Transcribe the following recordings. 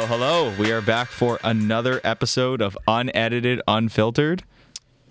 Hello, hello. We are back for another episode of Unedited Unfiltered.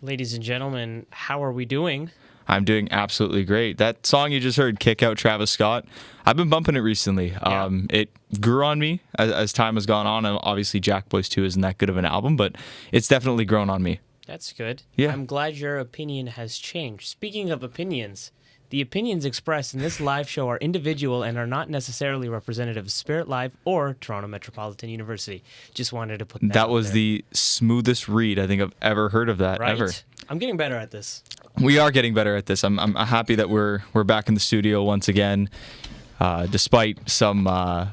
Ladies and gentlemen, how are we doing? I'm doing absolutely great. That song you just heard, Kick Out Travis Scott, I've been bumping it recently. Yeah. It grew on me as time has gone on. And obviously, Jack Boys 2 isn't that good of an album, but it's definitely grown on me. That's good. Yeah. I'm glad your opinion has changed. Speaking of opinions, the opinions expressed in this live show are individual and are not necessarily representative of Spirit Live or Toronto Metropolitan University. Just wanted to put that That out was there. the smoothest read I think I've ever heard of that, Right. ever. I'm getting better at this. We are getting better at this. I'm happy that we're back in the studio once again, despite some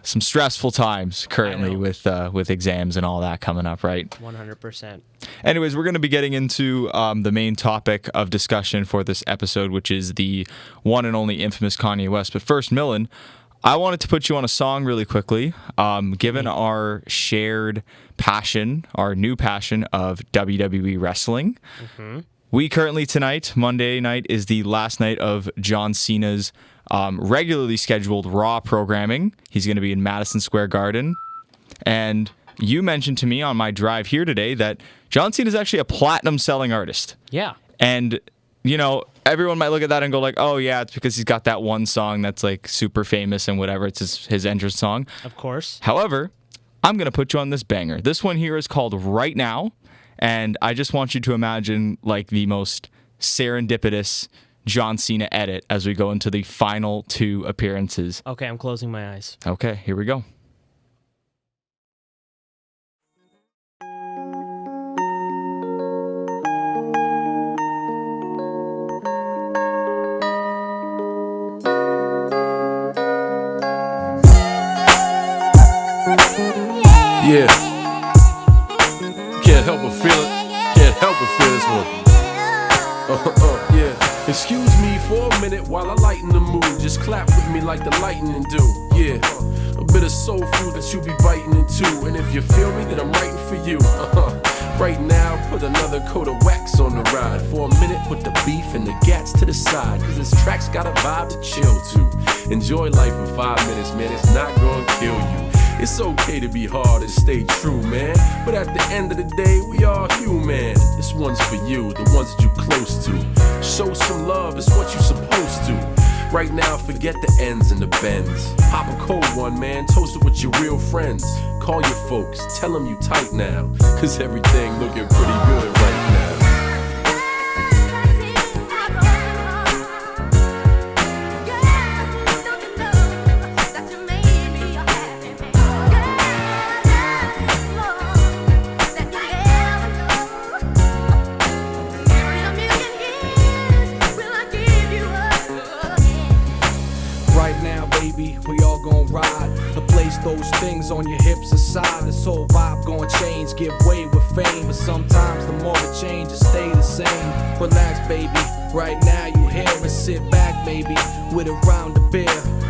stressful times currently with exams and all that coming up, right? 100%. Anyways, we're going to be getting into the main topic of discussion for this episode, which is the one and only infamous Kanye West. But first, Millen, I wanted to put you on a song really quickly. Given our shared passion, our new passion of WWE wrestling, we currently tonight, Monday night, is the last night of John Cena's regularly scheduled Raw programming. He's going to be in Madison Square Garden. And you mentioned to me on my drive here today that John Cena is actually a platinum selling artist. Yeah. And, you know, everyone might look at that and go like, oh, yeah, it's because he's got that one song that's like super famous and whatever. It's his entrance song. Of course. However, I'm going to put you on this banger. This one here is called Right Now. And I just want you to imagine like the most serendipitous John Cena edit as we go into the final two appearances. Okay, I'm closing my eyes. Okay, here we go. Yeah. Can't help but feel it. Can't help but feel this one. Yeah. Excuse me for a minute while I lighten the mood. Just clap with me like the lightning do. Yeah. A bit of soul food that you be biting into. And if you feel me, then I'm writing for you. Right now, put another coat of wax on the ride. For a minute, put the beef and the gats to the side. Cause this track's got a vibe to chill to. Enjoy life for 5 minutes, man. It's not gonna kill you. It's okay to be hard and stay true, man. But at the end of the day, we all human. This one's for you, the ones that you close to. Show some love, it's what you supposed to. Right now, forget the ends and the bends. Pop a cold one, man, toast it with your real friends. Call your folks, tell them you tight now. Cause everything looking pretty good right now. We all gon' ride, place those things on your hips aside. This whole vibe gon' change, give way with fame. But sometimes the more it changes, stay the same. Relax, baby, right now you here. And sit back, baby, with a round of beer.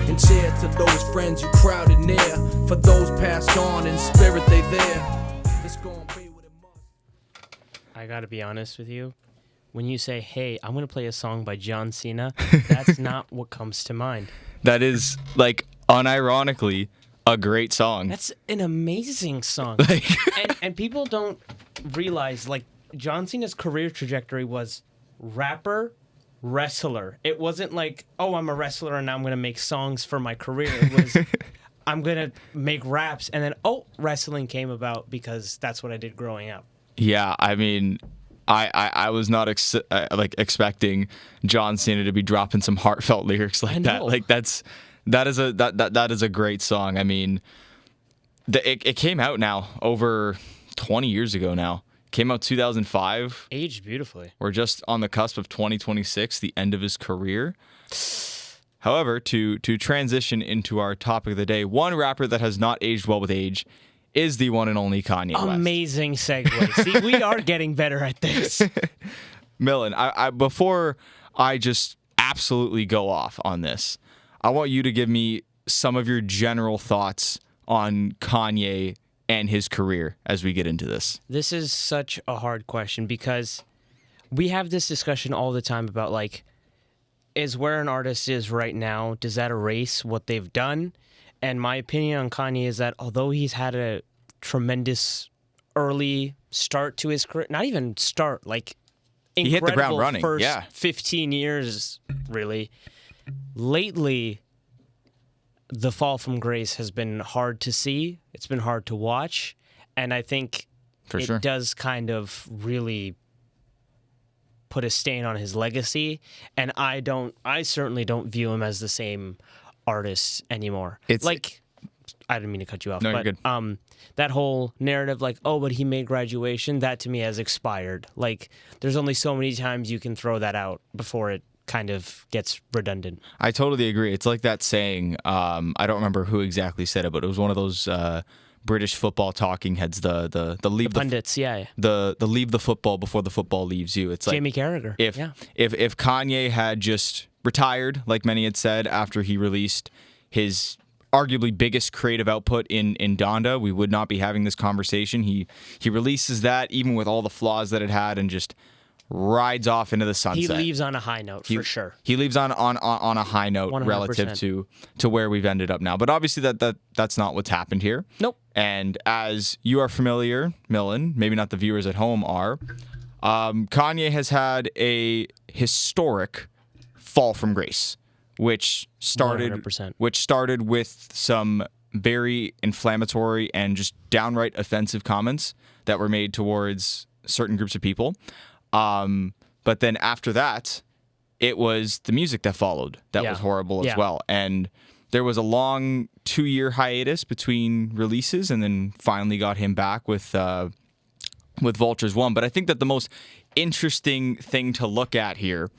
And cheers to those friends you crowded near. For those passed on, in spirit they there. It's gon' be what it must. I gotta be honest with you. When you say, hey, I'm gonna play a song by John Cena, that's not what comes to mind. That is, like, unironically, a great song. That's an amazing song. and people don't realize, like, John Cena's career trajectory was rapper, wrestler. It wasn't like, oh, I'm a wrestler and now I'm going to make songs for my career. It was, I'm going to make raps. And then, oh, wrestling came about because that's what I did growing up. Yeah, I mean, I was not expecting John Cena to be dropping some heartfelt lyrics like that. Like that is a great song. I mean, it came out now over 20 years ago now. It came out 2005. Aged beautifully. We're just on the cusp of 2026, the end of his career. However, to transition into our topic of the day, one rapper that has not aged well with age is the one and only Kanye West. Amazing segue. See, we are getting better at this. Millen, I before I just absolutely go off on this, I want you to give me some of your general thoughts on Kanye and his career as we get into this. This is such a hard question because we have this discussion all the time about, like, is where an artist is right now, does that erase what they've done? And my opinion on Kanye is that although he's had a tremendous early start to his career. Not even start, like he hit the ground running. First yeah. 15 years, really. Lately, the fall from grace has been hard to see. It's been hard to watch. And I think it does kind of really put a stain on his legacy. And I certainly don't view him as the same artist anymore. It's like, I didn't mean to cut you off. No, but, you're good. That whole narrative, like, oh, but he made Graduation, that to me has expired. Like, there's only so many times you can throw that out before it kind of gets redundant. I totally agree. It's like that saying, I don't remember who exactly said it, but it was one of those British football talking heads, the leave the pundits, the leave the football before the football leaves you. It's like Jamie Carragher. If Kanye had just retired, like many had said, after he released his arguably biggest creative output in Donda, we would not be having this conversation. He releases that even with all the flaws that it had, and just rides off into the sunset. He leaves on a high note, for sure. He leaves on a high note 100%. Relative to where we've ended up now. But obviously that's not what's happened here. Nope. And as you are familiar, Millen, maybe not the viewers at home are, Kanye has had a historic fall from grace, which started 100%. with some very inflammatory and just downright offensive comments that were made towards certain groups of people. But then after that, it was the music that followed that was horrible as well. And there was a long 2-year hiatus between releases, and then finally got him back with Vultures 1. But I think that the most interesting thing to look at here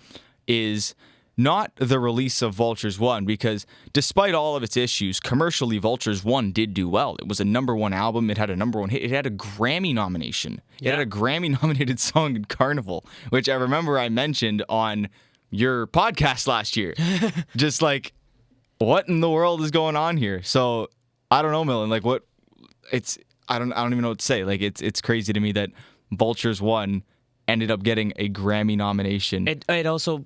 is not the release of Vultures 1, because despite all of its issues, commercially, Vultures 1 did do well. It was a #1 album. It had a #1 hit. It had a Grammy nomination. It had a Grammy-nominated song in Carnival, which I remember I mentioned on your podcast last year. Just like, what in the world is going on here? So I don't know, Millen. Like, what? I don't even know what to say. Like, it's crazy to me that Vultures 1 ended up getting a Grammy nomination. It also,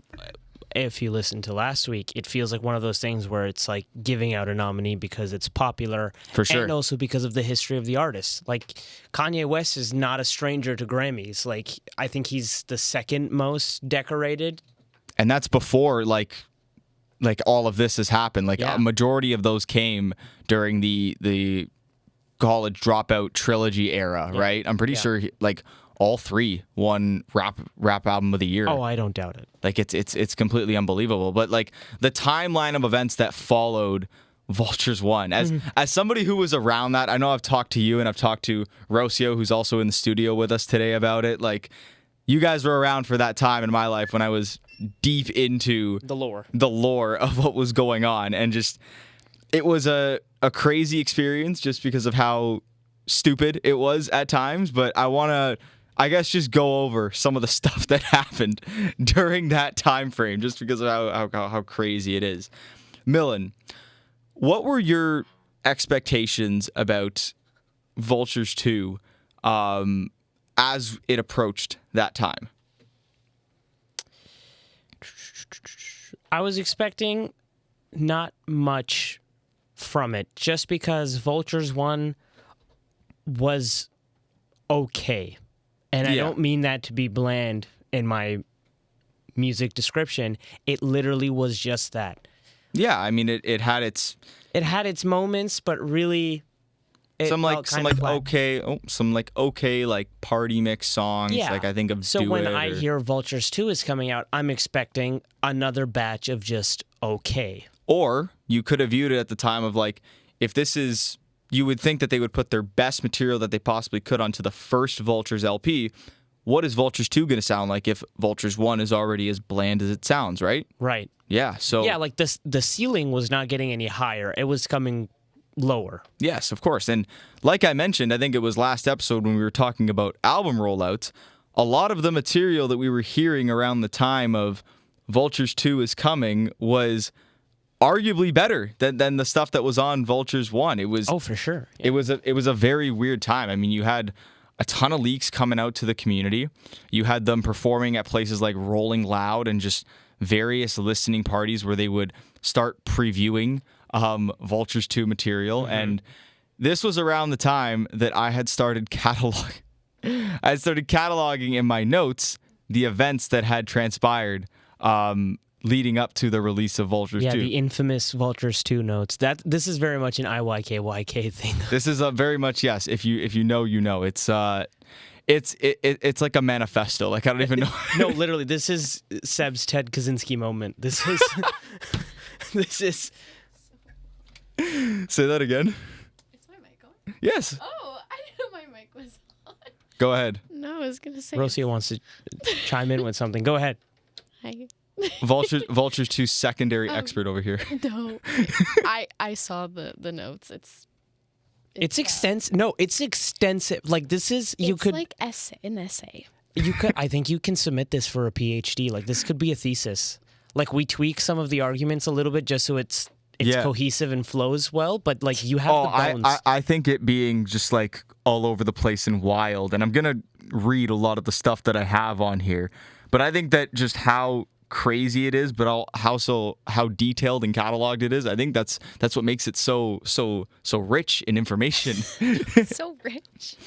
if you listened to last week, it feels like one of those things where it's like giving out a nominee because it's popular. For sure. And also because of the history of the artist. Like, Kanye West is not a stranger to Grammys. Like, I think he's the second most decorated. And that's before, like all of this has happened. Like, a majority of those came during the college dropout trilogy era, right? I'm pretty sure, all 3 won rap album of the year. Oh, I don't doubt it. Like, it's completely unbelievable. But like the timeline of events that followed Vultures 1, as somebody who was around that, I know I've talked to you and I've talked to Rocio, who's also in the studio with us today, about it. Like, you guys were around for that time in my life when I was deep into the lore of what was going on, and just it was a crazy experience just because of how stupid it was at times. But I want to, I guess, just go over some of the stuff that happened during that time frame, just because of how crazy it is. Millen, what were your expectations about Vultures 2 as it approached that time? I was expecting not much from it, just because Vultures 1 was okay. And I don't mean that to be bland in my music description. It literally was just that. Yeah, I mean, it had its... It had its moments, but really... Some okay party mix songs. Yeah. Like, I think of So Do when It I hear Vultures 2 is coming out, I'm expecting another batch of just okay. Or you could have viewed it at the time of, like, if this is... You would think that they would put their best material that they possibly could onto the first Vultures LP. What is Vultures 2 going to sound like if Vultures 1 is already as bland as it sounds, right? Right. Yeah, so... Yeah, like, the ceiling was not getting any higher. It was coming lower. Yes, of course. And like I mentioned, I think it was last episode when we were talking about album rollouts, a lot of the material that we were hearing around the time of Vultures 2 is coming was arguably better than the stuff that was on Vultures 1. It was... Oh, for sure. Yeah. It was a very weird time. I mean, you had a ton of leaks coming out to the community. You had them performing at places like Rolling Loud and just various listening parties where they would start previewing Vultures 2 material. And this was around the time that I had started cataloging in my notes the events that had transpired leading up to the release of Vultures 2. Yeah, the infamous Vultures 2 notes. This is very much an IYKYK thing. This is a very much, yes. If you know, you know. It's like a manifesto. Like, I don't even know. No, literally, this is Seb's Ted Kaczynski moment. This is. Say that again. Is my mic on? Yes. Oh, I didn't know my mic was on. Go ahead. No, I was gonna say. Rosia wants to chime in with something. Go ahead. Hi. Vultures 2 secondary expert over here. No, I saw the notes. It's extensive. No, it's extensive. Like, this is It's like an essay. You could. I think you can submit this for a PhD. Like, this could be a thesis. Like, we tweak some of the arguments a little bit just so it's cohesive and flows well. But like, you have the bones. I think it being just like all over the place and wild. And I'm gonna read a lot of the stuff that I have on here. But I think that just how crazy it is, but how detailed and cataloged it is. I think that's what makes it so rich in information. So rich.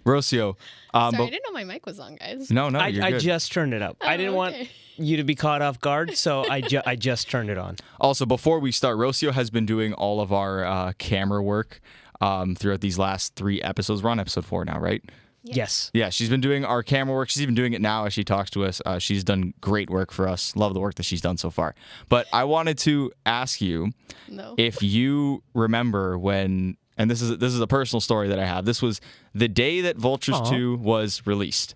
Rocio. Sorry, I didn't know my mic was on, guys. No, you're I good. just turned it up. I didn't want you to be caught off guard, so I just turned it on. Also, before we start, Rocio has been doing all of our camera work throughout these last 3 episodes. We're on episode 4 now, right? Yes. Yeah, she's been doing our camera work. She's even doing it now as she talks to us. She's done great work for us. Love the work that she's done so far. But I wanted to ask you if you remember when, and this is a personal story that I have. This was the day that Vultures 2 was released.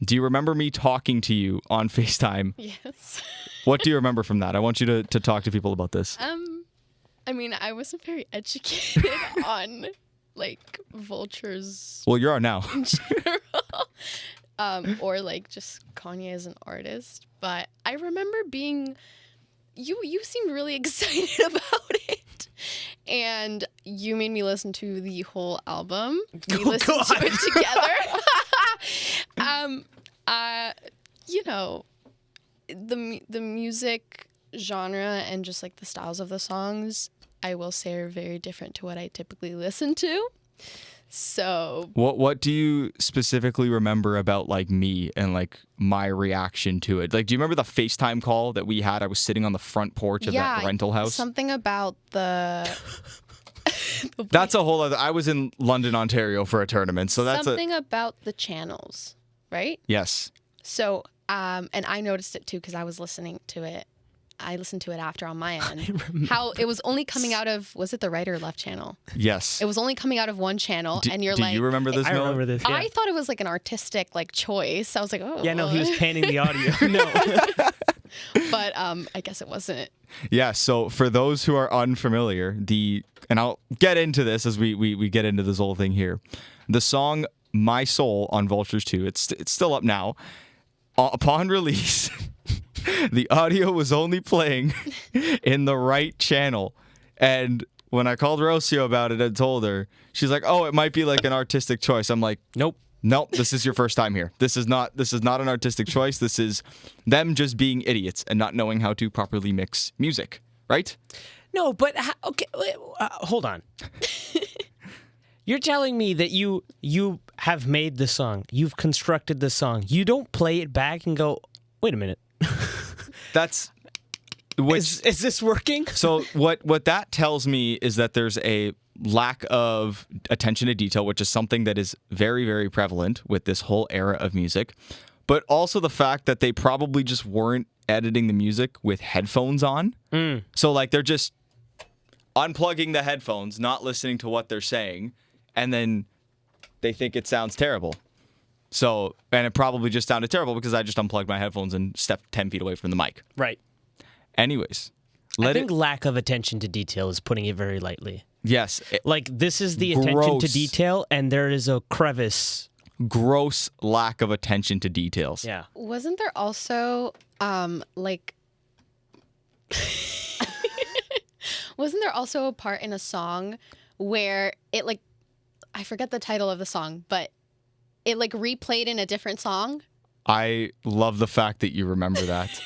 Do you remember me talking to you on FaceTime? Yes. What do you remember from that? I want you to talk to people about this. I mean, I wasn't very educated on like Vultures Well, you are now. in general, or like just Kanye as an artist. But I remember being, you seemed really excited about it, and you made me listen to the whole album. We listened to it together. You know, the music genre and just like the styles of the songs, I will say, are very different to what I typically listen to. So what do you specifically remember about like me and like my reaction to it? Like, do you remember the FaceTime call that we had? I was sitting on the front porch of that rental house. Something about the that's a whole other. I was in London, Ontario for a tournament, so that's something about the channels, right? Yes. So and I noticed it too because I was listening to it. I listened to it after on my end. How it was only coming out of, was it the right or left channel? Yes. It was only coming out of one channel, and you're like, do you remember this? I remember this. Yeah. I thought it was like an artistic like choice. I was like, oh. Yeah, no, he was panning the audio. No. But I guess it wasn't. Yeah. So for those who are unfamiliar, and I'll get into this as we get into this whole thing here. The song "My Soul" on Vultures 2, it's still up now. Upon release, the audio was only playing in the right channel. And when I called Rocio about it and told her, she's like, "Oh, it might be like an artistic choice." I'm like, "Nope, this is your first time here. This is not an artistic choice. This is them just being idiots and not knowing how to properly mix music, right?" No, but okay, hold on. You're telling me that you have made the song, you've constructed the song. You don't play it back and go, "Wait a minute." That's is this working? So what that tells me is that there's a lack of attention to detail, which is something that is very, very prevalent with this whole era of music. But also the fact that they probably just weren't editing the music with headphones on. So like they're just unplugging the headphones, not listening to what they're saying, and then they think it sounds terrible. So, and it probably just sounded terrible because I just unplugged my headphones and stepped 10 feet away from the mic. Right. Anyways. I think lack of attention to detail is putting it very lightly. Yes. Like, this is the attention to detail, and there is a crevice. Gross lack of attention to details. Yeah. Wasn't there also, like... Wasn't there also a part in a song where it, like... I forget the title of the song, but it, like, replayed in a different song? I love the fact that you remember that.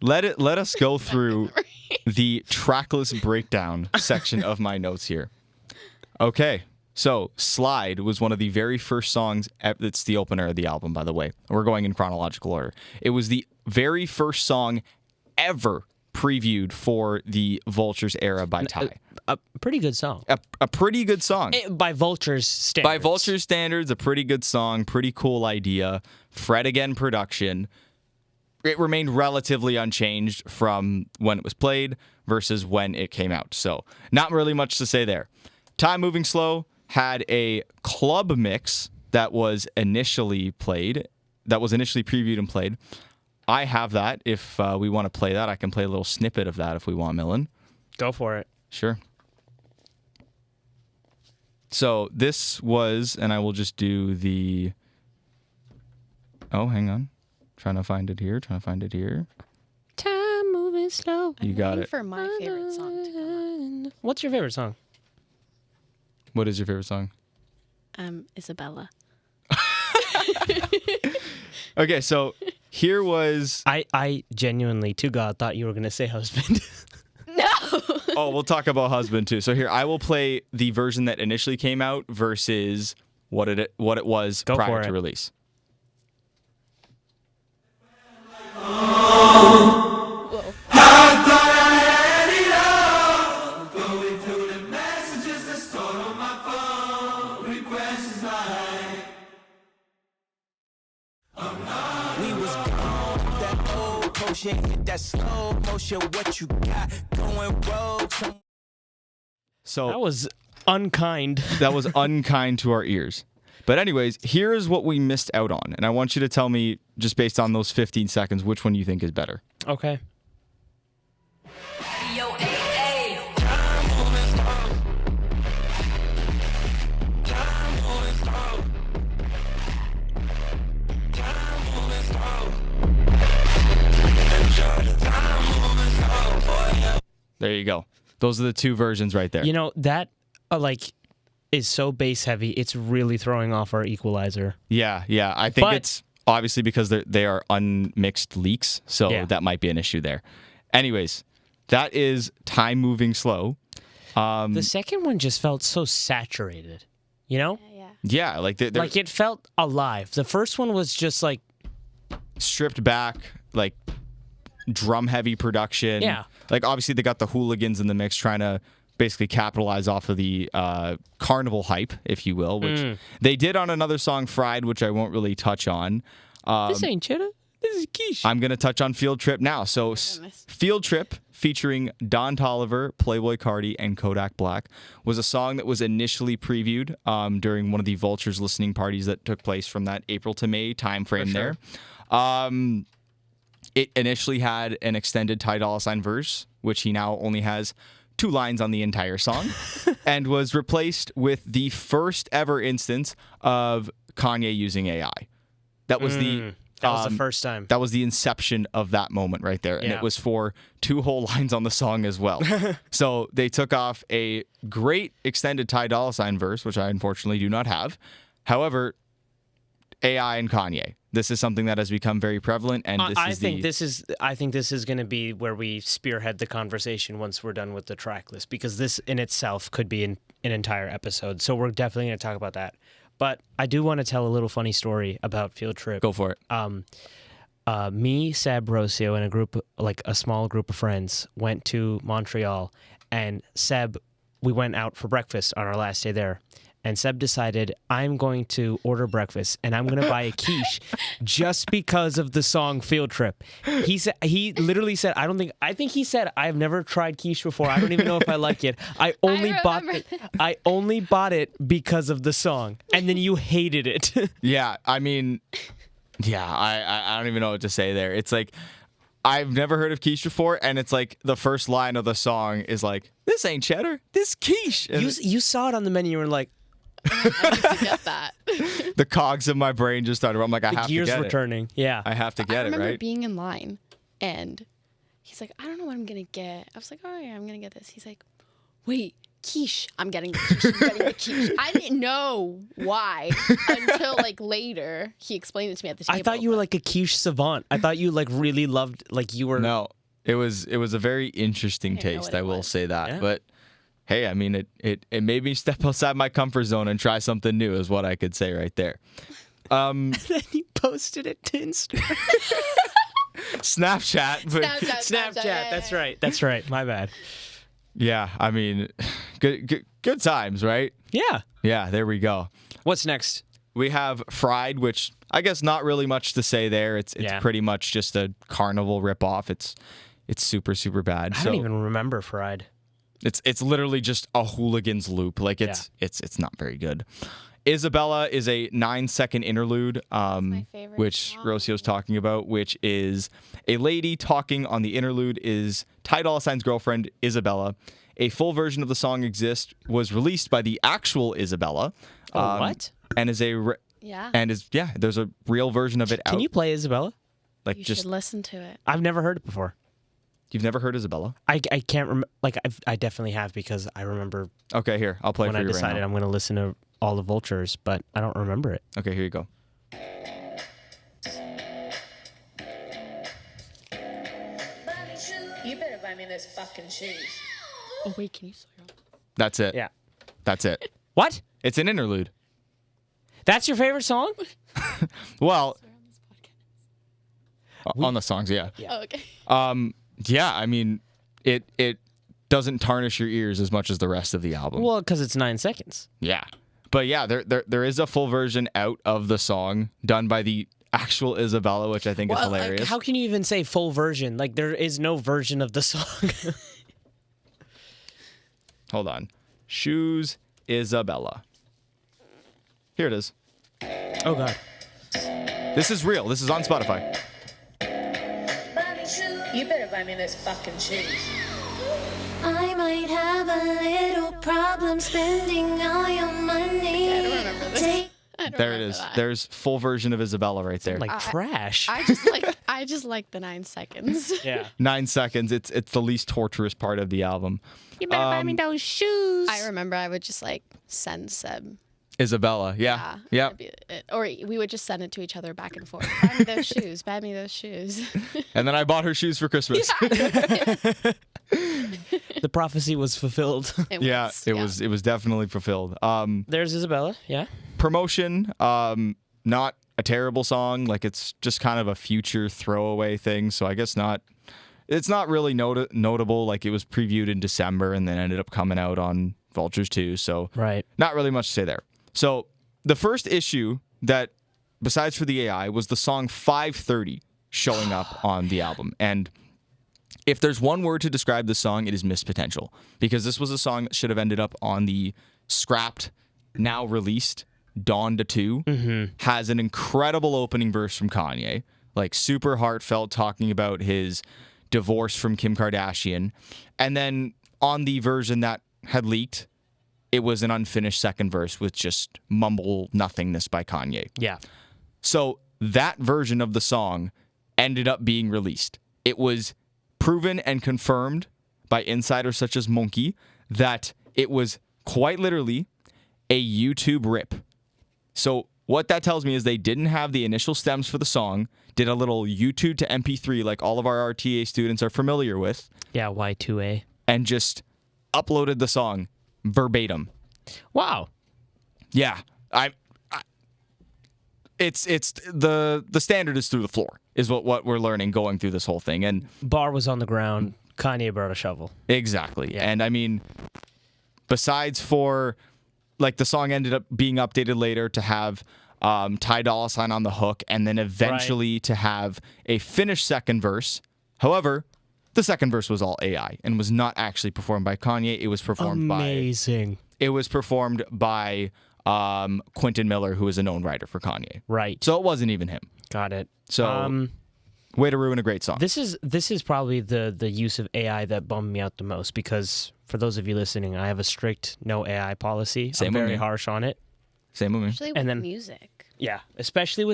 Let us go through the tracklist breakdown section of my notes here. Okay, So Slide was one of the very first songs. It's the opener of the album, by the way. We're going in chronological order. It was the very first song ever previewed for the Vultures era by Ty. A pretty good song. A pretty good song. By Vultures standards. By Vultures standards, a pretty good song, pretty cool idea. Fred Again production. It remained relatively unchanged from when it was played versus when it came out. So not really much to say there. Time Moving Slow had a club mix that was initially previewed and played. I have that. If we want to play that, I can play a little snippet of that if we want, Millen. Go for it. Sure. So this was, and I will just do the... Oh, hang on. Trying to find it here. Time moving slow. You got it. For my favorite song to come up. What's your favorite song? What is your favorite song? Isabella. Okay, so here was... I genuinely, to God, thought you were going to say husband. No. Oh, we'll talk about husband too. So here, I will play the version that initially came out versus what it was Go prior for to it. release. Whoa. We was gone, that old potion, hit that slow motion. What you got going rogue? So That was unkind. that was unkind to our ears. But anyways, here's what we missed out on. And I want you to tell me, just based on those 15 seconds, which one you think is better. Okay. There you go. Those are the two versions right there. You know, that, is so bass heavy, it's really throwing off our equalizer. Yeah. I think But- it's obviously because they are unmixed leaks, so Yeah. that might be an issue there. Anyways, that is Time Moving Slow. The second one just felt so saturated, you know? Yeah. Yeah, like they're Like it felt alive. The first one was just like, stripped back, like drum-heavy production. Yeah. Like obviously they got the hooligans in the mix trying to basically capitalize off of the carnival hype, if you will, which they did on another song, Fried, which I won't really touch on. this ain't cheddar. This is quiche. I'm going to touch on Field Trip now. So Goodness. Field Trip, featuring Don Toliver, Playboy Cardi, and Kodak Black, was a song that was initially previewed during one of the Vultures listening parties that took place from that April to May timeframe there. It initially had an extended Ty Dolla $ign verse, which he now only has 2 lines on the entire song, and was replaced with the first ever instance of Kanye using AI. That was the first time. That was the inception of that moment right there. And Yeah. it was for 2 whole lines on the song as well. So they took off a great extended Ty Dolla $ign verse, which I unfortunately do not have. However, AI and Kanye. This is something that has become very prevalent, and I think this is going to be where we spearhead the conversation once we're done with the track list, because this in itself could be an entire episode. So we're definitely going to talk about that. But I do want to tell a little funny story about Field Trip. Go for it. Me, Seb, Rocio, and a small group of friends went to Montreal, and Seb, we went out for breakfast on our last day there. And Seb decided, I'm going to order breakfast and I'm going to buy a quiche just because of the song Field Trip. He literally said, I think he said, I've never tried quiche before. I don't even know if I like it. I only bought it because of the song. And then you hated it. Yeah, I mean, I don't even know what to say there. It's like, I've never heard of quiche before, and it's like the first line of the song is like, this ain't cheddar, this quiche. And You saw it on the menu and were like, I need to get that. the cogs of my brain just started. I'm like, I the have to gears get returning. Yeah. it. I have to I get it, remember right? being in line, and he's like, I don't know what I'm going to get. I was like, oh, yeah, I'm going to get this. He's like, wait, quiche. I'm getting the quiche. I'm getting the quiche. I didn't know why until, later. He explained it to me at the table. I thought you were like a quiche savant. I thought you really loved, you were. No, it was a very interesting I didn't know taste. what I it will was. say that. Yeah. But hey, I mean, it made me step outside my comfort zone and try something new is what I could say right there. Then you posted it to Instagram. Snapchat. Snapchat. Yeah. That's right. My bad. Yeah, I mean, good times, right? Yeah. Yeah, there we go. What's next? We have Fried, which I guess not really much to say there. It's pretty much just a carnival ripoff. It's super, super bad. I don't even remember Fried. It's literally just a hooligans loop. Like it's not very good. Isabella is a 9-second interlude, my favorite which song. Rocio's talking about, which is a lady talking on the interlude is Ty Dolla $ign's girlfriend, Isabella. A full version of the song was released by the actual Isabella. What? And is there's a real version of it out. Can you play Isabella? Like You just should listen to it. I've never heard it before. You've never heard Isabella? I can't remember. Like I definitely have because I remember Okay, here I'll play it when for I you decided right now. I'm going to listen to all the Vultures, but I don't remember it. Okay, here you go. You better buy me those fucking shoes. Oh wait, can you slow your That's it. Yeah. That's it. What? It's an interlude. That's your favorite song? Well, on the songs, yeah. Oh, okay. Yeah, I mean, it doesn't tarnish your ears as much as the rest of the album. Well, because it's 9 seconds. Yeah. But yeah, there is a full version out of the song done by the actual Isabella, which I think is hilarious. How can you even say full version? Like, there is no version of the song. Hold on. Shoes Isabella. Here it is. Oh, God. This is real. This is on Spotify. You better buy me those fucking shoes. I might have a little problem spending all your money. I don't remember this. I don't There it remember is. that. There's full version of Isabella right there. Like trash. I just like the 9 seconds. yeah. 9 seconds. It's the least torturous part of the album. You better buy me those shoes. I remember I would just like send Seb. Isabella. Yeah. Yep. that'd be it. Or we would just send it to each other back and forth. Buy me those shoes. Buy me those shoes. And then I bought her shoes for Christmas. The prophecy was fulfilled. It It was definitely fulfilled. There's Isabella. Yeah. Promotion, not a terrible song. Like it's just kind of a future throwaway thing. So I guess not. It's not really notable. Like it was previewed in December and then ended up coming out on Vultures too. So Right. not really much to say there. So the first issue that, besides for the AI, was the song 530 showing up on the album. And if there's one word to describe this song, it is missed potential. Because this was a song that should have ended up on the scrapped, now released Dawn to 2. Has an incredible opening verse from Kanye. Like super heartfelt, talking about his divorce from Kim Kardashian. And then on the version that had leaked, it was an unfinished second verse with just mumble nothingness by Kanye. Yeah. So that version of the song ended up being released. It was proven and confirmed by insiders such as Monkey that it was quite literally a YouTube rip. So what that tells me is they didn't have the initial stems for the song, did a little YouTube to MP3 like all of our RTA students are familiar with, Yeah. Y2A. and just uploaded the song verbatim. Wow. Yeah, it's the standard is through the floor is what we're learning going through this whole thing. And Bar was on the ground. Kanye brought a shovel. exactly. Yeah. And I mean, besides for like the song ended up being updated later to have Ty Dolla $ign on the hook and then eventually to have a finished second verse. However, the second verse was all AI and was not actually performed by Kanye. It was performed Amazing. by Quentin Miller, who is a known writer for Kanye. Right. So it wasn't even him. Got it. So way to ruin a great song. This is probably the use of AI that bummed me out the most because for those of you listening, I have a strict no AI policy. Same I'm with very me. harsh on it. Same with me. Especially with And then- music. Yeah, especially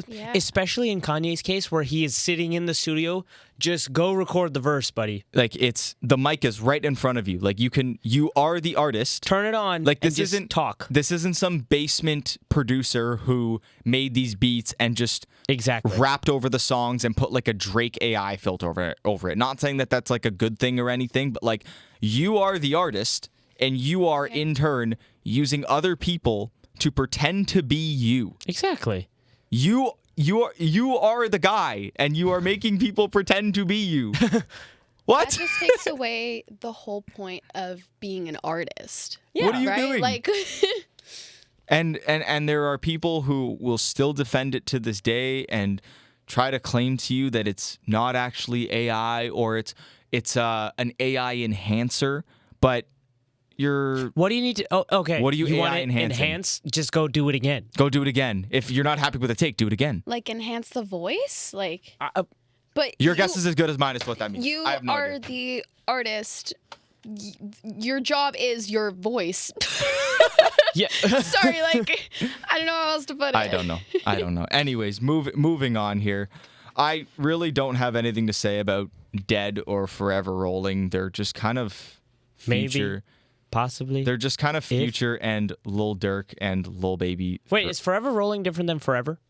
in Kanye's case where he is sitting in the studio, just go record the verse, buddy. Like it's the mic is right in front of you. Like you are the artist. Turn it on. Like and this just isn't talk. This isn't some basement producer who made these beats and just Exactly. rapped over the songs and put like a Drake AI filter over it. Not saying that that's like a good thing or anything, but like you are the artist and you are in turn using other people to pretend to be you. Exactly. You are the guy, and you are making people pretend to be you. What? That just takes away the whole point of being an artist. Yeah, what are you right? doing? Like, and there are people who will still defend it to this day and try to claim to you that it's not actually AI or it's an AI enhancer, but what do you need to? Oh, okay. What do you want AI it enhancing? enhance? Just go do it again. Go do it again. If you're not happy with the take, do it again. like enhance the voice, like. But Your guess is as good as mine as to what that means. You I have no are idea. the artist. Your job is your voice. Yeah. Sorry, like I don't know how else to put it. I don't know. Anyways, moving on here. I really don't have anything to say about Dead or Forever Rolling. They're just kind of future. Maybe. Possibly. They're just kind of Future and Lil Durk and Lil Baby. Wait, is Forever Rolling different than Forever?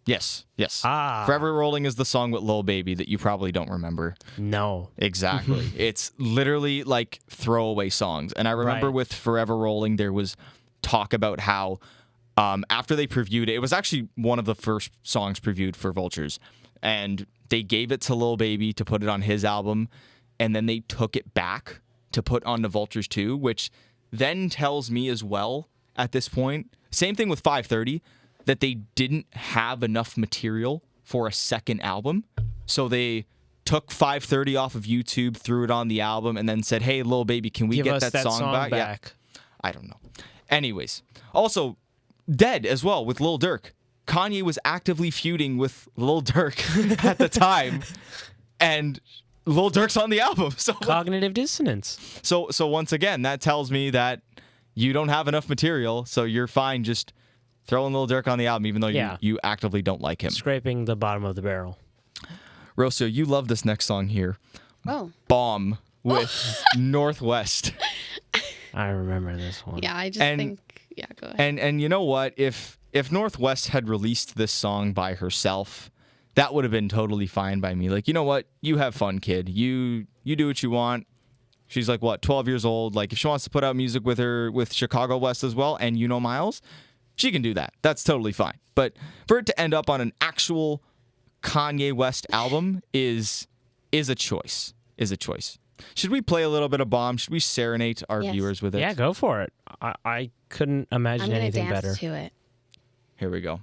Yes. Ah. Forever Rolling is the song with Lil Baby that you probably don't remember. No. Exactly. It's literally like throwaway songs. And I remember with Forever Rolling, there was talk about how after they previewed it was actually one of the first songs previewed for Vultures. And they gave it to Lil Baby to put it on his album. And then they took it back to put on the Vultures 2, which then tells me as well at this point, same thing with 530, that they didn't have enough material for a second album. So they took 530 off of YouTube, threw it on the album, and then said, hey, Lil Baby, can we get that song back? Yeah. I don't know. Anyways, also, Dead as well with Lil Durk. Kanye was actively feuding with Lil Durk at the time, and Lil Durk's on the album. So cognitive dissonance. So once again, that tells me that you don't have enough material, so you're fine just throwing Lil Durk on the album, even though you actively don't like him. Scraping the bottom of the barrel. Rocio, you love this next song here. Oh. Bomb with Northwest. I remember this one. Yeah, I just think. Yeah, go ahead. And you know what? If Northwest had released this song by herself, that would have been totally fine by me. Like, you know what? You have fun, kid. You do what you want. She's like, what, 12 years old? Like, if she wants to put out music with Chicago West as well, and you know Miles, she can do that. That's totally fine. But for it to end up on an actual Kanye West album is a choice. Should we play a little bit of Bomb? Should we serenade our viewers with it? Yeah, go for it. I couldn't imagine anything better. I'm gonna dance to it. Here we go.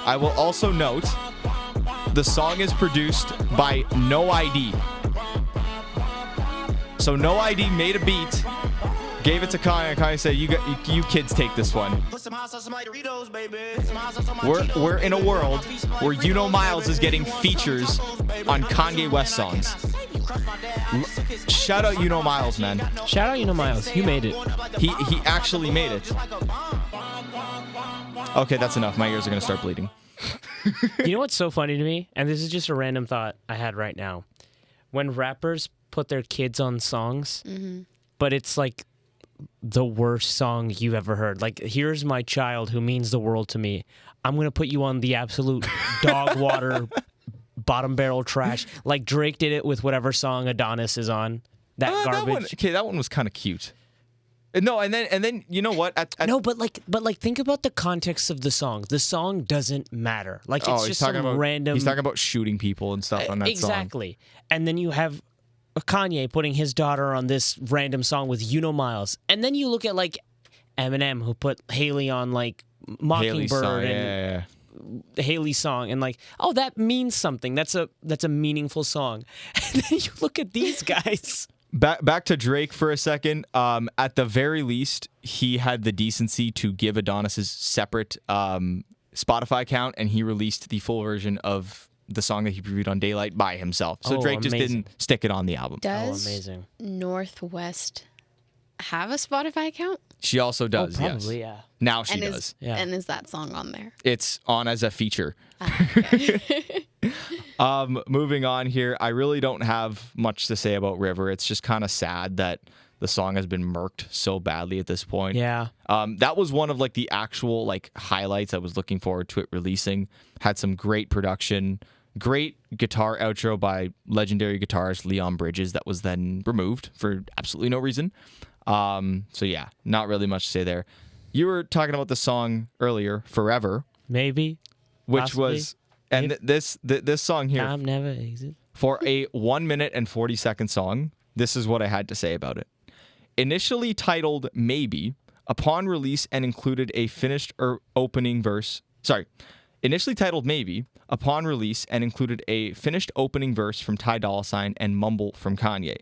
I will also note the song is produced by No ID. So No ID made a beat, gave it to Kanye, and Kanye said, you kids take this one. We're in a world where You Know Miles is getting features on Kanye West songs. Shout out You Know Miles, man. Shout out You Know Miles. You made it. He actually made it. Okay, that's enough. My ears are going to start bleeding. You know what's so funny to me? And this is just a random thought I had right now. When rappers put their kids on songs, but it's like the worst song you've ever heard. Like, here's my child who means the world to me. I'm going to put you on the absolute dog water, bottom barrel trash. Like Drake did it with whatever song Adonis is on. That garbage. That one was kind of cute. No, and then you know what? No, but think about the context of the song. The song doesn't matter. Like, it's just some random. He's talking about shooting people and stuff on that song. Exactly. And then you have Kanye putting his daughter on this random song with You Know Miles, and then you look at like Eminem who put Haley on like Mockingbird and Haley's song, and like, oh, that means something. That's a meaningful song. And then you look at these guys. Back to Drake for a second. At the very least, he had the decency to give Adonis's separate Spotify account, and he released the full version of the song that he previewed on Daylight by himself. So Drake just didn't stick it on the album. Does amazing. Northwest have a Spotify account? She also does, probably, yes. Yeah. Now she does. And is that song on there? It's on as a feature. Okay. Moving on here, I really don't have much to say about River. It's just kind of sad that the song has been murked so badly at this point. Yeah. That was one of like the actual like highlights. I was looking forward to it releasing. Had some great production, Great guitar outro by legendary guitarist Leon Bridges that was then removed for absolutely no reason. So yeah, not really much to say there. You were talking about the song earlier, Forever. Maybe. Which Possibly. was, and this song here, Time never exists. for a 1 minute and 40-second song, this is what I had to say about it. Initially titled Maybe, upon release and included a finished opening verse. Sorry. Initially titled Maybe, upon release and included a finished opening verse from Ty Dolla $ign and Mumble from Kanye.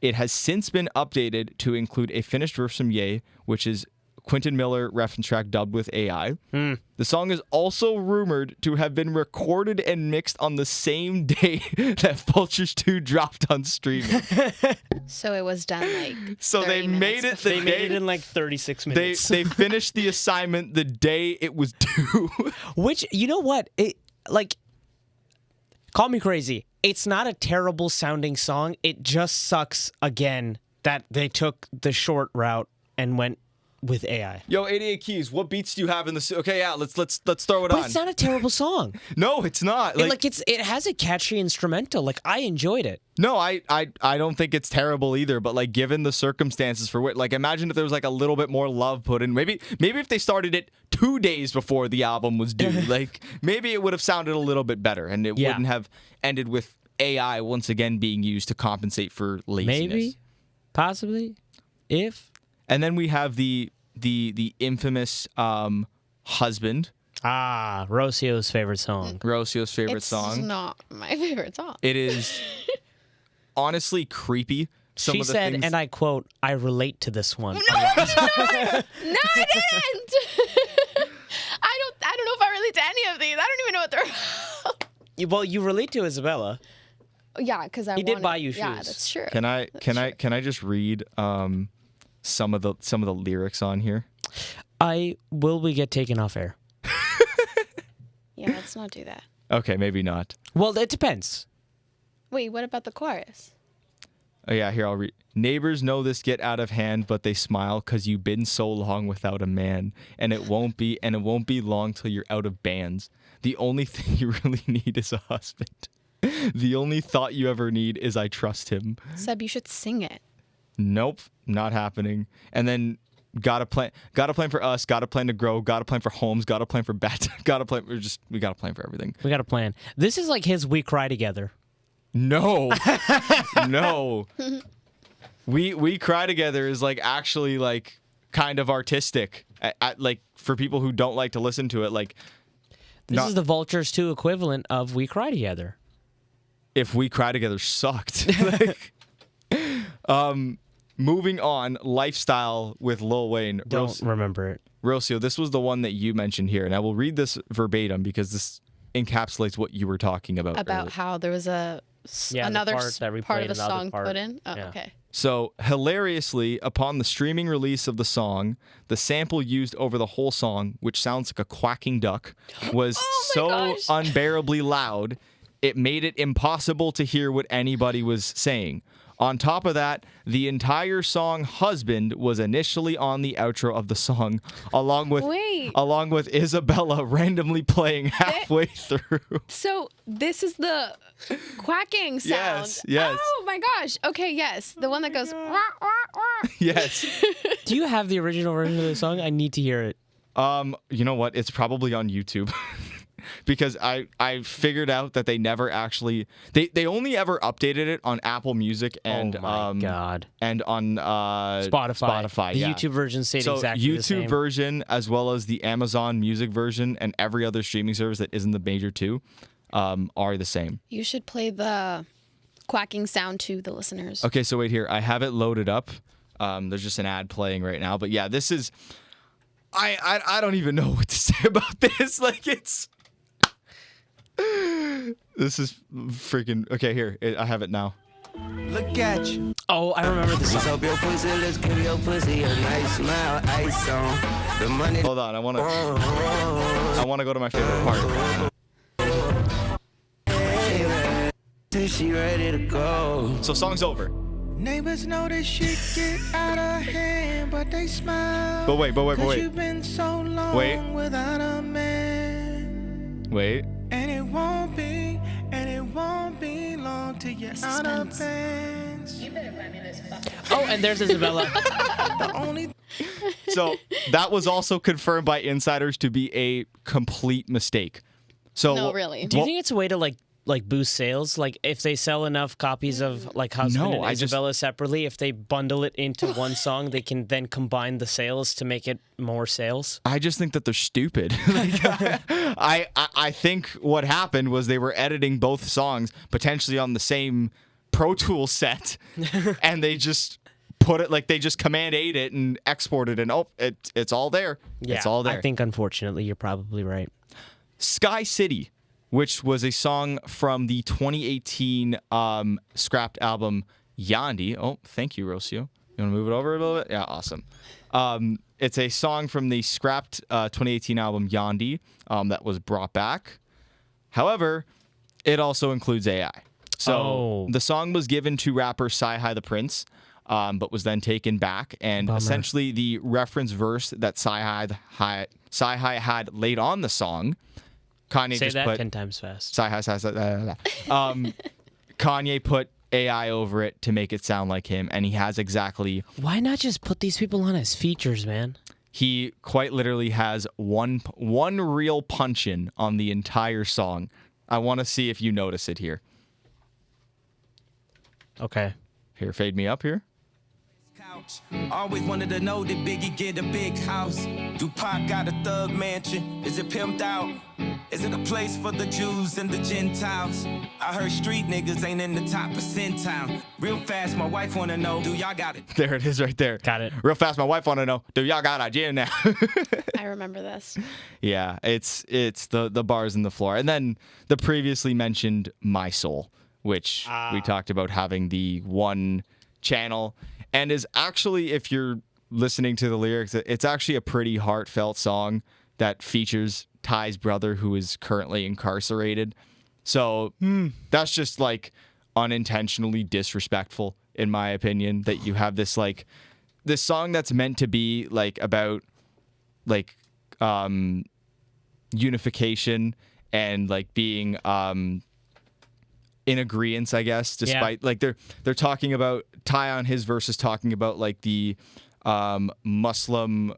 It has since been updated to include a finished verse from Ye, which is Quentin Miller reference track dubbed with AI. The song is also rumored to have been recorded and mixed on the same day that Vultures 2 dropped on streaming. So it was done like. So 30 they minutes made it before. the They made it in like 36 they minutes. they finished the assignment the day it was due. Which, you know what? It, like, call me crazy. It's not a terrible sounding song. It just sucks again that they took the short route and went with AI. Yo, 88 Keys, what beats do you have in the... Okay, yeah, let's throw it But on. it's not a terrible song. No, it's not. It has a catchy instrumental. Like, I enjoyed it. No, I don't think it's terrible either, but like given the circumstances for what, like imagine if there was like a little bit more love put in. Maybe if they started it 2 days before the album was due, like maybe it would have sounded a little bit better and it wouldn't have ended with AI once again being used to compensate for laziness. Maybe, possibly, if. And then we have the infamous Husband. Ah, Rocio's favorite song. Rocio's favorite It's song. not my favorite song. It is honestly creepy. Some She of the said, things... and I quote, "I relate to this one." No, I didn't. I don't know if I relate to any of these. I don't even know what they're about. Well, you relate to Isabella. Yeah, because He did buy you Yeah, shoes. that's true. Can I just read some of the lyrics on here? Will we get taken off air? Yeah, let's not do that. Okay, maybe not. Well, it depends. Wait, what about the chorus? Oh yeah, here I'll read. Neighbors know this get out of hand, but they smile cause you've been so long without a man, and it won't be long till you're out of bands. The only thing you really need is a husband. The only thought you ever need is I trust him. Seb, you should sing it. Nope, not happening. And then gotta plan for us, gotta plan to grow, gotta plan for homes, gotta plan for bats, we gotta plan for everything. We got a plan. This is like his "We Cry Together." No, no. We Cry Together is like actually like kind of artistic. Like for people who don't like to listen to it, like This is the Vultures 2 equivalent of "We Cry Together." if We Cry Together sucked. Moving on, Lifestyle with Lil Wayne. Don't remember it. Rocio, this was the one that you mentioned here, and I will read this verbatim because this encapsulates what you were talking about. About earlier. how there was Yeah, another part that part replayed of a another song part. put in. Oh, Yeah. okay. So, hilariously, upon the streaming release of the song, the sample used over the whole song, which sounds like a quacking duck, was so gosh. unbearably loud, it made it impossible to hear what anybody was saying. On top of that, the entire song Husband was initially on the outro of the song, along with Isabella randomly playing halfway through. So this is the quacking sound. Yes. Oh my gosh. Okay, yes. The one that goes wah, wah, wah. Yes. Do you have the original version of the song? I need to hear it. You know what? It's probably on YouTube. Because I figured out that they never actually they only ever updated it on Apple Music and Oh my God. and on Spotify. The Yeah. YouTube version stayed So exactly the YouTube same. version as well as the Amazon Music version and every other streaming service that isn't the major two are the same. You should play the quacking sound to the listeners. Okay, so wait here. I have it loaded up. There's just an ad playing right now, but yeah, this is I don't even know what to say about this. Like this is freaking okay. Here, I have it now. Look at you. Oh, I remember this song. Hope your pussy looks good, your pussy a nice smile, ice on. The money. Hold on, I want to go to my favorite part. She ready to go. So song's over. Neighbors know this shit get out of hand, but they smile. But wait. You've been so long Wait. without a man. Wait. And it won't be won't be long till you're out of bands. You better buy me this fucking Oh, and there's Isabella. The only So that was also confirmed by insiders to be a complete mistake. So No, really. Do you think it's a way to like boost sales? Like if they sell enough copies of like Husband and Isabella separately, if they bundle it into one song, they can then combine the sales to make it more sales? I just think that they're stupid. I think what happened was they were editing both songs potentially on the same Pro Tools set, and they just put it like they just Command 8 it and exported it, and it's all there. Yeah, it's all there. I think unfortunately you're probably right. Sky City, which was a song from the 2018 scrapped album Yandi. Oh, thank you, Rocio. You want to move it over a little bit? Yeah, awesome. It's a song from the scrapped 2018 album Yandi that was brought back. However, it also includes AI. So the song was given to rapper Sci-Hi the Prince, but was then taken back. And essentially the reference verse that Sci-Hi had laid on the song, Kanye Say just that put 10 times fast. Kanye put AI over it to make it sound like him, and he has exactly. Why not just put these people on as features, man? He quite literally has one real punch in on the entire song. I want to see if you notice it here. Okay. Here, fade me up here. couch. Always wanted to know, did Biggie get a big house? Do Pac got a thug mansion? Is it pimped out? Is it a place for the Jews and the Gentiles? I heard street niggas ain't in the top percentile. Real fast, my wife wanna know, do y'all got it? There it is right there. Got it. Real fast, my wife want to know, do y'all got a gym now? I remember this. Yeah, it's the bars and the floor. And then the previously mentioned My Soul, which we talked about having the one channel. And is actually, if you're listening to the lyrics, it's actually a pretty heartfelt song that features Ty's brother, who is currently incarcerated. So that's just like unintentionally disrespectful, in my opinion, that you have this like this song that's meant to be like about like unification and like being in agreement, I guess, despite like they're talking about Ty on his verse is talking about like the Muslim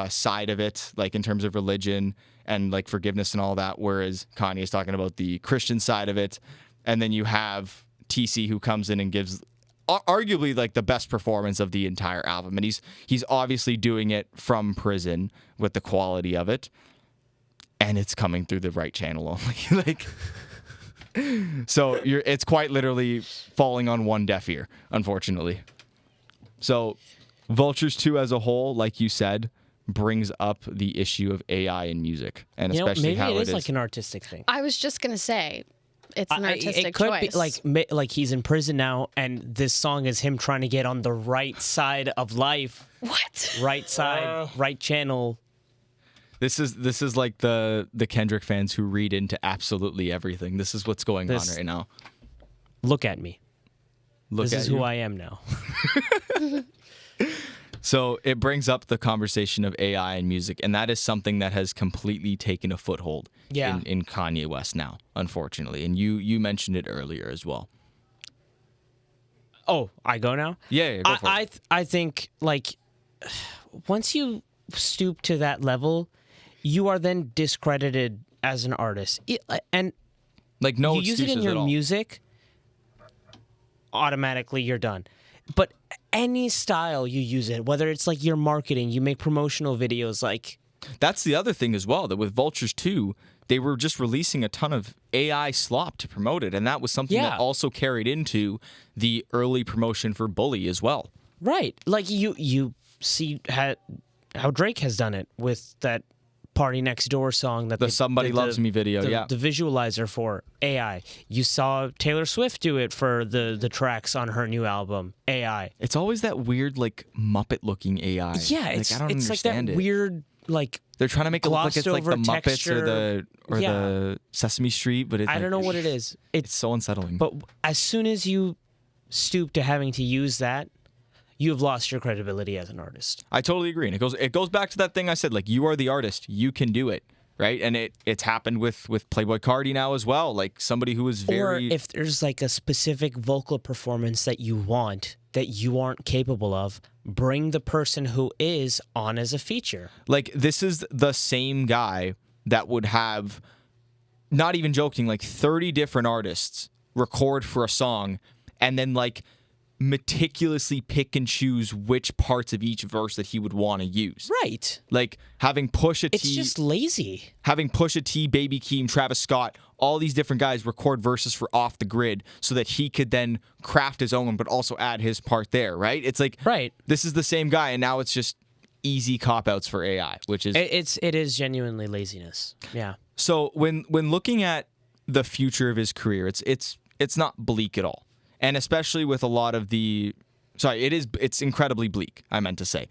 side of it, like in terms of religion and like forgiveness and all that, whereas Kanye is talking about the Christian side of it. And then you have TC, who comes in and gives arguably like the best performance of the entire album, and he's obviously doing it from prison with the quality of it, and it's coming through the right channel only. Like, so it's quite literally falling on one deaf ear, unfortunately. So Vultures 2 as a whole, like you said, brings up the issue of AI in music, and especially maybe how it is like an artistic thing. I was just gonna say, it's an artistic it could choice. be like he's in prison now, and this song is him trying to get on the right side of life. What? Right side, right channel. This is like the Kendrick fans who read into absolutely everything. This is what's going on right now. Look at me. This is who I am now. So it brings up the conversation of AI and music, and that is something that has completely taken a foothold in Kanye West now, unfortunately. And you mentioned it earlier as well. Oh, I go now? Yeah, go for it. I think, like, once you stoop to that level, you are then discredited as an artist. And like, no you use it in your music, automatically you're done. But any style you use it, whether it's like your marketing, you make promotional videos, like... That's the other thing as well, that with Vultures 2, they were just releasing a ton of AI slop to promote it, and that was something that also carried into the early promotion for Bully as well. Right. Like, you see how Drake has done it with that Party Next Door song, that the Somebody Loves Me video, the visualizer for AI. You saw Taylor Swift do it for the tracks on her new album, AI. It's always that weird like Muppet looking AI. Yeah, like, I don't understand like that it. Weird, like, they're trying to make it look like it's like the Muppets texture. or the Sesame Street, but it's I don't know what it is. It's so unsettling. But as soon as you stoop to having to use that, you have lost your credibility as an artist. I totally agree. And it goes back to that thing I said, like, you are the artist. You can do it. right? And it's happened with Playboi Carti now as well. Like somebody who is very. Or if there's like a specific vocal performance that you want that you aren't capable of, bring the person who is on as a feature. Like this is the same guy that would have, not even joking, like 30 different artists record for a song and then like meticulously pick and choose which parts of each verse that he would want to use. Right. Like having Pusha T. It's just lazy. Having Pusha T, Baby Keem, Travis Scott, all these different guys record verses for Off the Grid so that he could then craft his own but also add his part there, right? It's like, right. This is the same guy and now it's just easy cop-outs for AI, which is... It is genuinely laziness. Yeah. So when looking at the future of his career, it's not bleak at all. And especially with a lot of the... Sorry, it's incredibly bleak, I meant to say.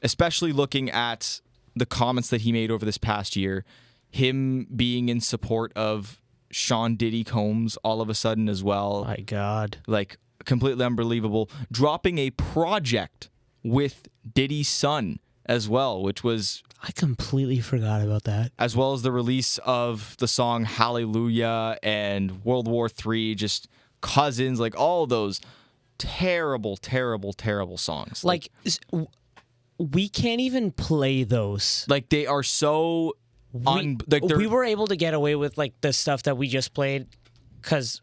Especially looking at the comments that he made over this past year, him being in support of Sean Diddy Combs all of a sudden as well. My God. Like, completely unbelievable. Dropping a project with Diddy's son as well, which was... I completely forgot about that. As well as the release of the song Hallelujah and World War III, just cousins, like all those terrible, terrible, terrible songs. Like we can't even play those. Like they are so... we were able to get away with like the stuff that we just played because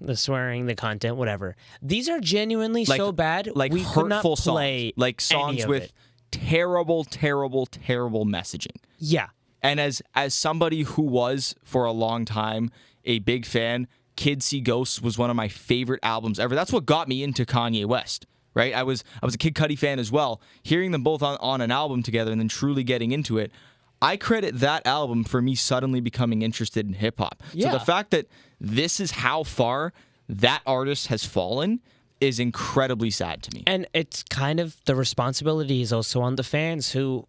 the swearing, the content, whatever. These are genuinely like, so bad. Like we could not hurtful play songs. Like songs with it. terrible, terrible, terrible messaging. Yeah. And as somebody who was for a long time a big fan, Kids See Ghosts was one of my favorite albums ever. That's what got me into Kanye West, right? I was a Kid Cudi fan as well. Hearing them both on an album together and then truly getting into it, I credit that album for me suddenly becoming interested in hip hop. Yeah. So the fact that this is how far that artist has fallen is incredibly sad to me. And it's kind of the responsibility is also on the fans who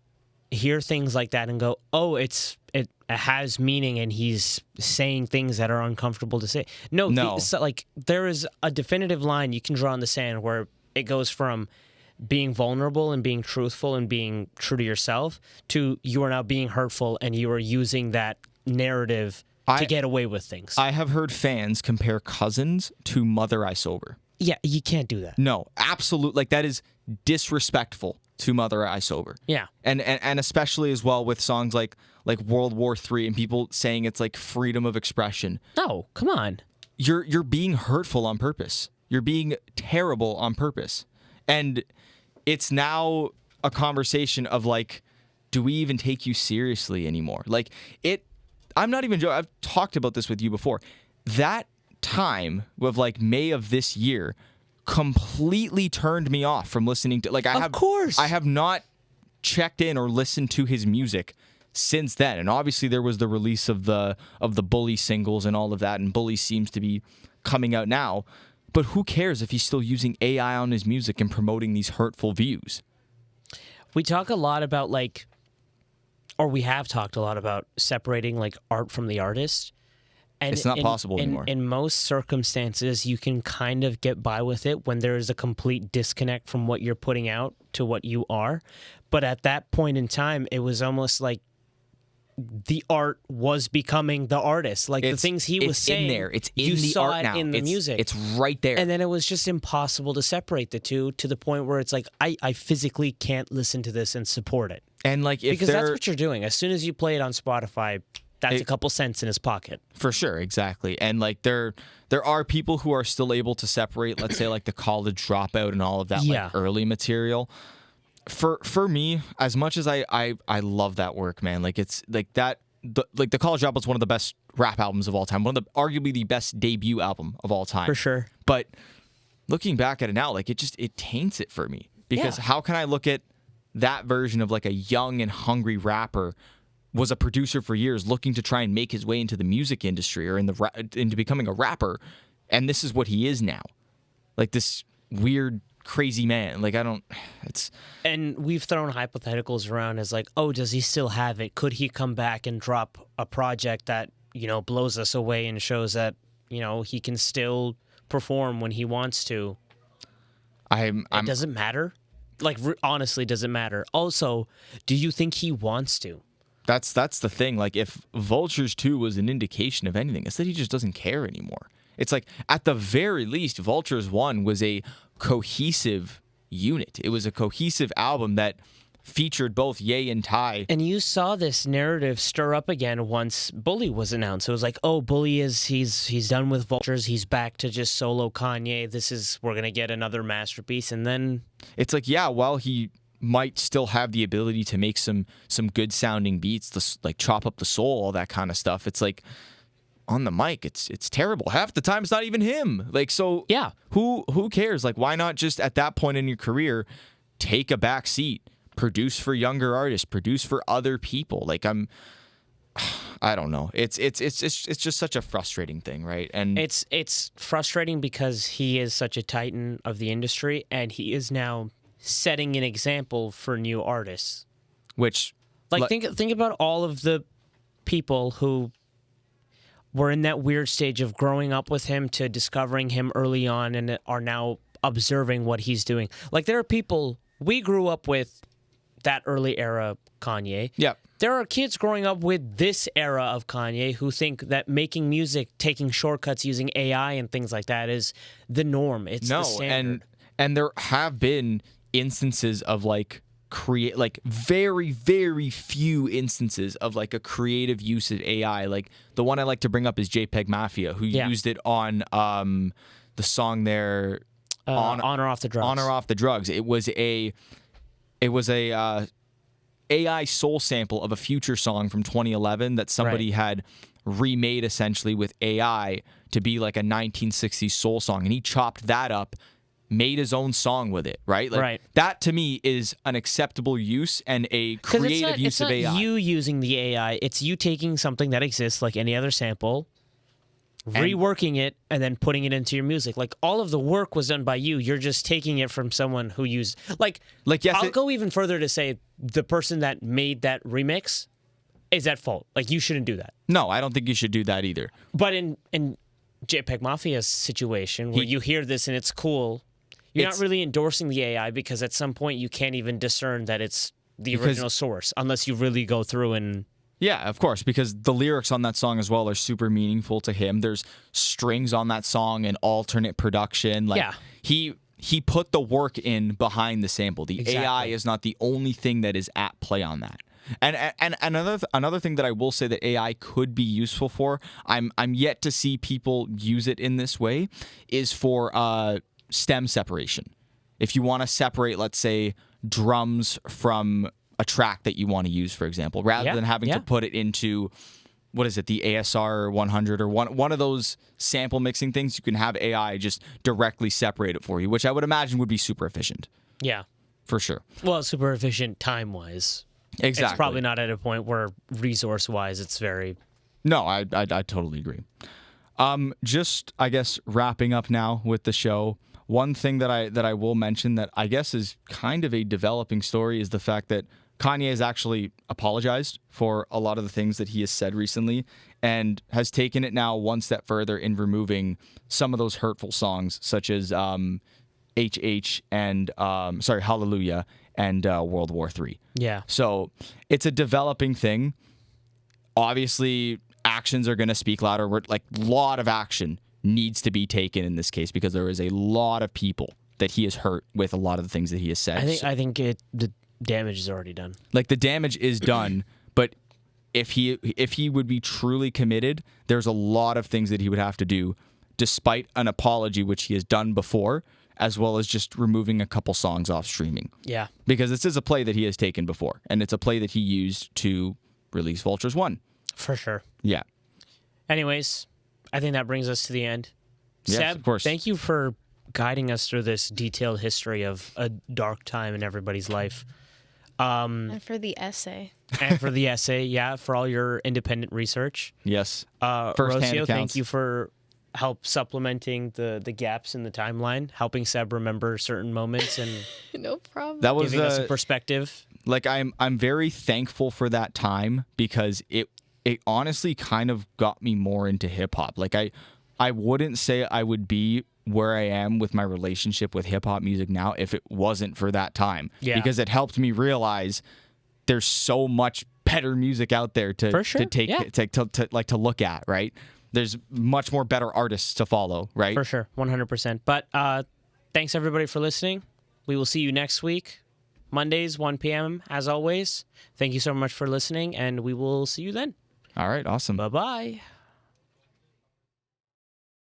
hear things like that and go, "Oh, it has meaning," and he's saying things that are uncomfortable to say. No. Like there is a definitive line you can draw in the sand where it goes from being vulnerable and being truthful and being true to yourself to you are now being hurtful and you are using that narrative to get away with things. I have heard fans compare Cousins to Mother I Sober. Yeah, you can't do that. No, absolutely. Like that is disrespectful to Mother I Sober. Yeah. And especially as well with songs like World War III and people saying it's like freedom of expression. No, come on. You're being hurtful on purpose. You're being terrible on purpose. And it's now a conversation of like, do we even take you seriously anymore? Like I'm not even joking. I've talked about this with you before. That time with like May of this year completely turned me off from listening to I have not checked in or listened to his music since then. And obviously there was the release of the Bully singles and all of that, and Bully seems to be coming out now. But who cares if he's still using AI on his music and promoting these hurtful views? We talk a lot about we have talked a lot about separating like art from the artist. And it's not possible anymore. In most circumstances, you can kind of get by with it when there is a complete disconnect from what you're putting out to what you are. But at that point in time, it was almost like the art was becoming the artist. Like the things he was saying, in there. It's in you the saw art it now. in the music. It's right there. And then it was just impossible to separate the two to the point where it's like, I physically can't listen to this and support it. And like because that's what you're doing. As soon as you play it on Spotify, that's a couple cents in his pocket. For sure, exactly. And like there are people who are still able to separate, let's say like the College Dropout and all of that like early material. For me, as much as I love that work, man, like it's like that the College Dropout's one of the best rap albums of all time, one of the arguably the best debut album of all time. For sure. But looking back at it now, like it taints it for me. Because how can I look at that version of like a young and hungry rapper was a producer for years looking to try and make his way into the music industry or into becoming a rapper, and this is what he is now. Like this weird, crazy man. Like And we've thrown hypotheticals around as like, oh, does he still have it? Could he come back and drop a project that, blows us away and shows that, he can still perform when he wants to? It doesn't matter. Like, honestly, does it matter? Also, do you think he wants to? That's the thing. Like, if Vultures 2 was an indication of anything, it's that he just doesn't care anymore. It's like, at the very least, Vultures 1 was a cohesive unit. It was a cohesive album that featured both Ye and Ty. And you saw this narrative stir up again once Bully was announced. It was like, oh, Bully he's done with Vultures. He's back to just solo Kanye. We're going to get another masterpiece. And then it's like, yeah, while he might still have the ability to make some good sounding beats, like chop up the soul, all that kind of stuff. It's like, on the mic, it's terrible. Half the time it's not even him. Like, so yeah, who cares? Like, why not just at that point in your career take a back seat, produce for younger artists, produce for other people? Like, I don't know. It's just such a frustrating thing, right? And it's frustrating because he is such a titan of the industry, and he is now setting an example for new artists. Which, like, think about all of the people who were in that weird stage of growing up with him to discovering him early on and are now observing what he's doing. Like, there are people, we grew up with that early era Kanye. Yeah. There are kids growing up with this era of Kanye who think that making music, taking shortcuts using AI and things like that is the norm. It's the standard. And there have been instances of very, very few instances of like a creative use of AI. Like, the one I like to bring up is JPEG Mafia, who used it on the song there, Honor Off the Drugs. Honor Off the Drugs. It was a AI soul sample of a Future song from 2011 that somebody had remade essentially with AI to be like a 1960s soul song, and he chopped that up, made his own song with it, right? Like, that to me is an acceptable use and a creative use of AI. It's not you using the AI, it's you taking something that exists like any other sample, reworking it, and then putting it into your music. Like, all of the work was done by you. You're just taking it from someone who used... yes, I'll go even further to say the person that made that remix is at fault. Like, you shouldn't do that. No, I don't think you should do that either. But in JPEG Mafia's situation, where you hear this and it's cool... You're not really endorsing the AI because at some point you can't even discern that it's the original source unless you really go through and... Yeah, of course, because the lyrics on that song as well are super meaningful to him. There's strings on that song and alternate production. Like, he put the work in behind the sample. The AI is not the only thing that is at play on that. And another thing that I will say that AI could be useful for, I'm yet to see people use it in this way, is for stem separation. If you want to separate, let's say, drums from a track that you want to use, for example, rather than having to put it into, what is it, the ASR 100 or one of those sample mixing things, you can have AI just directly separate it for you, which I would imagine would be super efficient. Yeah. For sure. Well, super efficient time-wise. Exactly. It's probably not at a point where resource-wise it's very... No, I totally agree. Just, I guess, wrapping up now with the show, one thing that I will mention that I guess is kind of a developing story is the fact that Kanye has actually apologized for a lot of the things that he has said recently and has taken it now one step further in removing some of those hurtful songs, such as HH and Hallelujah and World War III. Yeah. So it's a developing thing. Obviously, actions are going to speak louder. Like, a lot of action needs to be taken in this case because there is a lot of people that he has hurt with a lot of the things that he has said. I think the damage is already done. Like, the damage is done, but if he would be truly committed, there's a lot of things that he would have to do, despite an apology which he has done before, as well as just removing a couple songs off streaming. Yeah. Because this is a play that he has taken before, and it's a play that he used to release Vultures 1. For sure. Yeah. Anyways, I think that brings us to the end. Yes, Seb, of course. Thank you for guiding us through this detailed history of a dark time in everybody's life. And for the essay. And for the essay, for all your independent research. Yes. First-hand accounts. Thank you for help supplementing the gaps in the timeline, helping Seb remember certain moments and No problem. That was giving us a perspective. Like, I'm very thankful for that time because it honestly kind of got me more into hip hop. Like, I wouldn't say I would be where I am with my relationship with hip hop music now if it wasn't for that time. Yeah. Because it helped me realize there's so much better music out there to For sure, to take yeah. to look at, right? There's much more better artists to follow, right? For sure, 100%. But thanks everybody for listening. We will see you next week, Mondays, 1 p.m. as always. Thank you so much for listening, and we will see you then. All right, awesome. Bye-bye.